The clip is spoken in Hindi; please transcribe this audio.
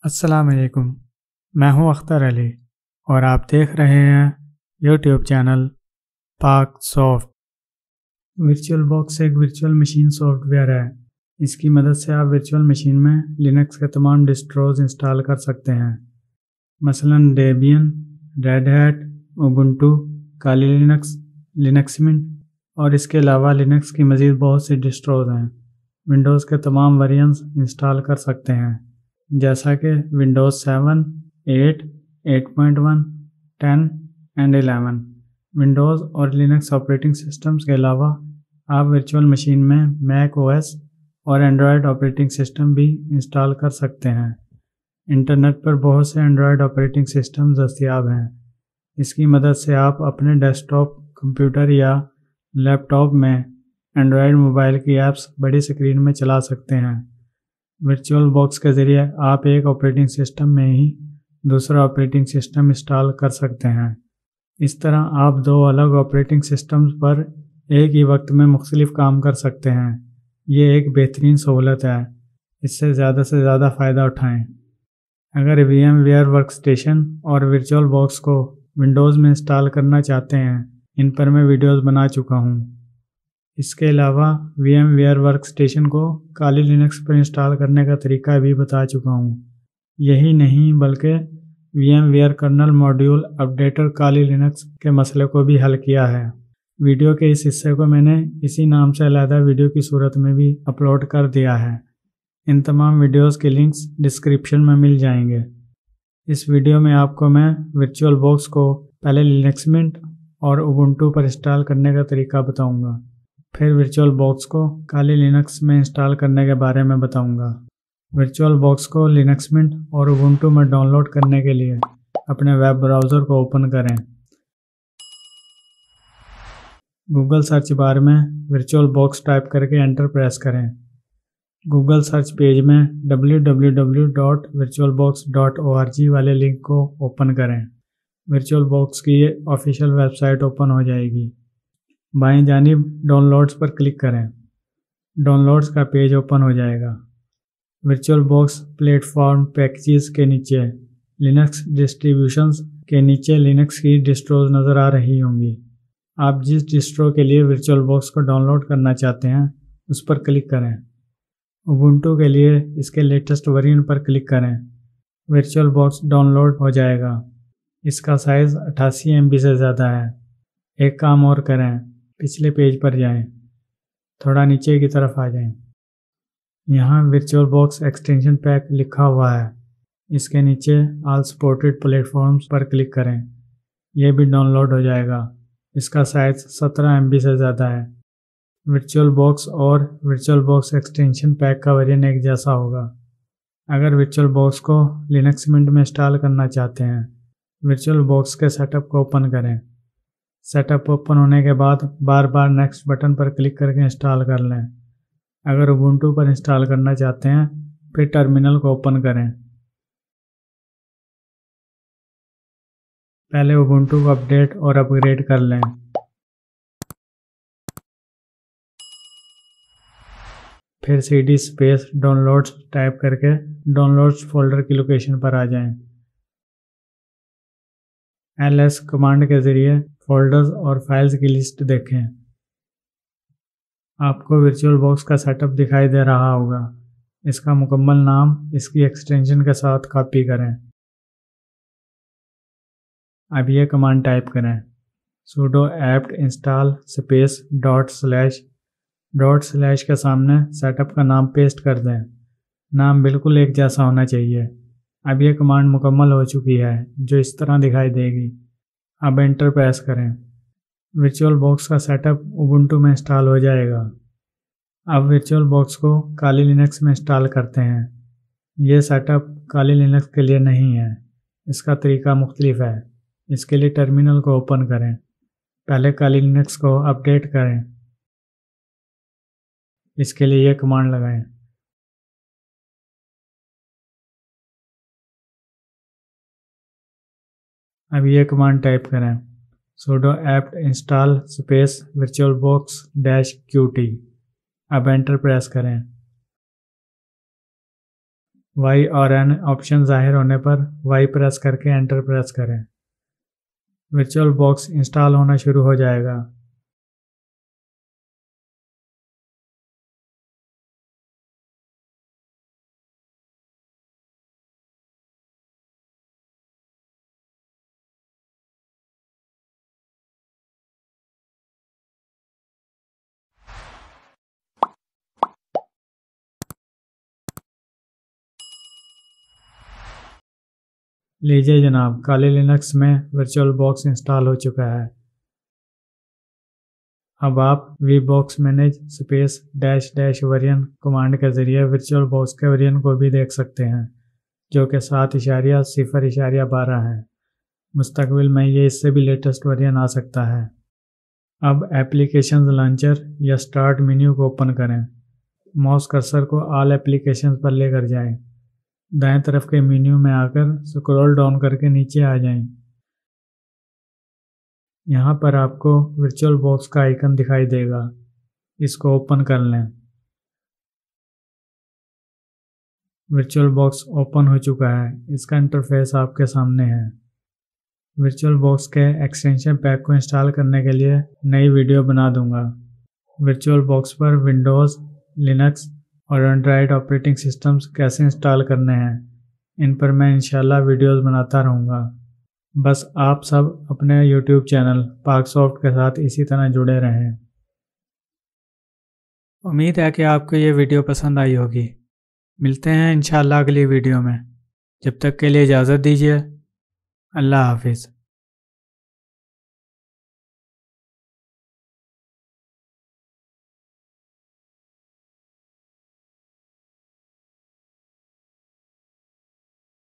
अस्सलाम वालेकुम। मैं हूं अख्तर अली और आप देख रहे हैं यूट्यूब चैनल पाक सॉफ्ट। वर्चुअल बॉक्स एक वर्चुअल मशीन सॉफ्टवेयर है। इसकी मदद से आप वर्चुअल मशीन में लिनक्स के तमाम डिस्ट्रोज इंस्टॉल कर सकते हैं, मसलन डेबियन, रेड हैट, उबुंटू, काली लिनक्स, लिनक्स मिंट और इसके अलावा लिनक्स की मज़ीद बहुत सी डिस्ट्रोज हैं। विंडोज़ के तमाम वेरिएंट्स इंस्टॉल कर सकते हैं, जैसा कि विंडोज़ 7, 8, 8.1, 10 एंड 11। विंडोज़ और लिनक्स ऑपरेटिंग सिस्टम्स के अलावा आप वर्चुअल मशीन में मैक ओएस और एंड्रॉयड ऑपरेटिंग सिस्टम भी इंस्टॉल कर सकते हैं। इंटरनेट पर बहुत से एंड्रॉयड ऑपरेटिंग सिस्टम दस्तयाब हैं। इसकी मदद से आप अपने डेस्कटॉप कंप्यूटर या लैपटॉप में एंड्रॉयड मोबाइल की ऐप्स बड़ी स्क्रीन में चला सकते हैं। वर्चुअल बॉक्स के ज़रिए आप एक ऑपरेटिंग सिस्टम में ही दूसरा ऑपरेटिंग सिस्टम इंस्टॉल कर सकते हैं। इस तरह आप दो अलग ऑपरेटिंग सिस्टम्स पर एक ही वक्त में मुख्तलिफ काम कर सकते हैं। ये एक बेहतरीन सहूलत है, इससे ज़्यादा से ज़्यादा फ़ायदा उठाएं। अगर VMware वर्कस्टेशन और वर्चुअल बॉक्स को विंडोज़ में इंस्टॉल करना चाहते हैं, इन पर मैं वीडियोज़ बना चुका हूँ। इसके अलावा VMware वर्कस्टेशन को काली लिनक्स पर इंस्टॉल करने का तरीका भी बता चुका हूँ। यही नहीं बल्कि VMware कर्नल मॉड्यूल अपडेटर काली लिनक्स के मसले को भी हल किया है। वीडियो के इस हिस्से को मैंने इसी नाम से अलग वीडियो की सूरत में भी अपलोड कर दिया है। इन तमाम वीडियोस के लिंक्स डिस्क्रिप्शन में मिल जाएंगे। इस वीडियो में आपको मैं वर्चुअल बॉक्स को पहले लिनक्स मिंट और उबुंटू पर इंस्टॉल करने का तरीका बताऊंगा, फिर वर्चुअल बॉक्स को काली लिनक्स में इंस्टॉल करने के बारे में बताऊंगा। वर्चुअल बॉक्स को लिनक्स मिंट और उबुंटू में डाउनलोड करने के लिए अपने वेब ब्राउज़र को ओपन करें। गूगल सर्च बार में वर्चुअल बॉक्स टाइप करके एंटर प्रेस करें। गूगल सर्च पेज में www.virtualbox.org वाले लिंक को ओपन करें। वर्चुअल बॉक्स की ये ऑफिशियल वेबसाइट ओपन हो जाएगी। बाईं जानिब डाउनलोड्स पर क्लिक करें। डाउनलोड्स का पेज ओपन हो जाएगा। वर्चुअल बॉक्स प्लेटफॉर्म पैकेजेस के नीचे लिनक्स डिस्ट्रीब्यूशंस के नीचे लिनक्स की डिस्ट्रोज नज़र आ रही होंगी। आप जिस डिस्ट्रो के लिए वर्चुअल बॉक्स को डाउनलोड करना चाहते हैं उस पर क्लिक करें। उबुंटू के लिए इसके लेटेस्ट वर्जन पर क्लिक करें। वर्चुअल बॉक्स डाउनलोड हो जाएगा। इसका साइज़ 88 MB से ज़्यादा है। एक काम और करें, पिछले पेज पर जाएं, थोड़ा नीचे की तरफ आ जाएं। यहाँ वर्चुअल बॉक्स एक्सटेंशन पैक लिखा हुआ है। इसके नीचे ऑल सपोर्टेड प्लेटफॉर्म्स पर क्लिक करें। यह भी डाउनलोड हो जाएगा। इसका साइज़ 17 MB से ज़्यादा है। वर्चुअल बॉक्स और वर्चुअल बॉक्स एक्सटेंशन पैक का वर्जन एक जैसा होगा। अगर वर्चुअल बॉक्स को लिनक्स मिंट में इंस्टॉल करना चाहते हैं, वर्चुअल बॉक्स के सेटअप को ओपन करें। सेटअप ओपन होने के बाद बार बार नेक्स्ट बटन पर क्लिक करके इंस्टॉल कर लें। अगर उबुंटू पर इंस्टॉल करना चाहते हैं, फिर टर्मिनल को ओपन करें। पहले उबुंटू को अपडेट और अपग्रेड कर लें। फिर CD स्पेस डाउनलोड्स टाइप करके डाउनलोड्स फोल्डर की लोकेशन पर आ जाएं। LS कमांड के ज़रिए फोल्डर्स और फाइल्स की लिस्ट देखें। आपको वर्चुअल बॉक्स का सेटअप दिखाई दे रहा होगा। इसका मुकम्मल नाम इसकी एक्सटेंशन के साथ कॉपी करें। अब यह कमांड टाइप करें, sudo apt install space // के सामने सेटअप का नाम पेस्ट कर दें। नाम बिल्कुल एक जैसा होना चाहिए। अब यह कमांड मुकम्मल हो चुकी है, जो इस तरह दिखाई देगी। अब एंटर प्रेस करें। वर्चुअल बॉक्स का सेटअप उबुंटू में इंस्टॉल हो जाएगा। अब वर्चुअल बॉक्स को काली लिनक्स में इंस्टॉल करते हैं। यह सेटअप काली लिनक्स के लिए नहीं है। इसका तरीका मुख्तलिफ है। इसके लिए टर्मिनल को ओपन करें। पहले काली लिनक्स को अपडेट करें। इसके लिए यह कमांड लगाएं, अब यह कमांड टाइप करें, sudo apt install space virtualbox -qt। अब एंटर प्रेस करें। Y और N ऑप्शन जाहिर होने पर Y प्रेस करके एंटर प्रेस करें। वर्चुअल बॉक्स इंस्टॉल होना शुरू हो जाएगा। लीजिए जनाब, काली लिनक्स में वर्चुअल बॉक्स इंस्टॉल हो चुका है। अब आप vbox manage space dash dash version command के ज़रिए वर्चुअल बॉक्स के वर्जन को भी देख सकते हैं, जो कि 7.0.12 है। मुस्तकबिल में ये इससे भी लेटेस्ट वर्जन आ सकता है। अब एप्लीकेशन लॉन्चर या स्टार्ट मेन्यू को ओपन करें। माउस कर्सर को ऑल एप्लीकेशन पर लेकर जाएं। दाएं तरफ के मेन्यू में आकर स्क्रॉल डाउन करके नीचे आ जाएं। यहाँ पर आपको वर्चुअल बॉक्स का आइकन दिखाई देगा, इसको ओपन कर लें। वर्चुअल बॉक्स ओपन हो चुका है, इसका इंटरफेस आपके सामने है। वर्चुअल बॉक्स के एक्सटेंशन पैक को इंस्टॉल करने के लिए नई वीडियो बना दूंगा। वर्चुअल बॉक्स पर विंडोज़, लिनक्स और एंड्रॉयड ऑपरेटिंग सिस्टम्स कैसे इंस्टॉल करने हैं, इन पर मैं इंशाल्लाह वीडियोस बनाता रहूँगा। बस आप सब अपने YouTube चैनल पाकसॉफ्ट के साथ इसी तरह जुड़े रहें। उम्मीद है कि आपको ये वीडियो पसंद आई होगी। मिलते हैं इंशाल्लाह अगली वीडियो में। जब तक के लिए इजाज़त दीजिए। अल्लाह हाफिज़।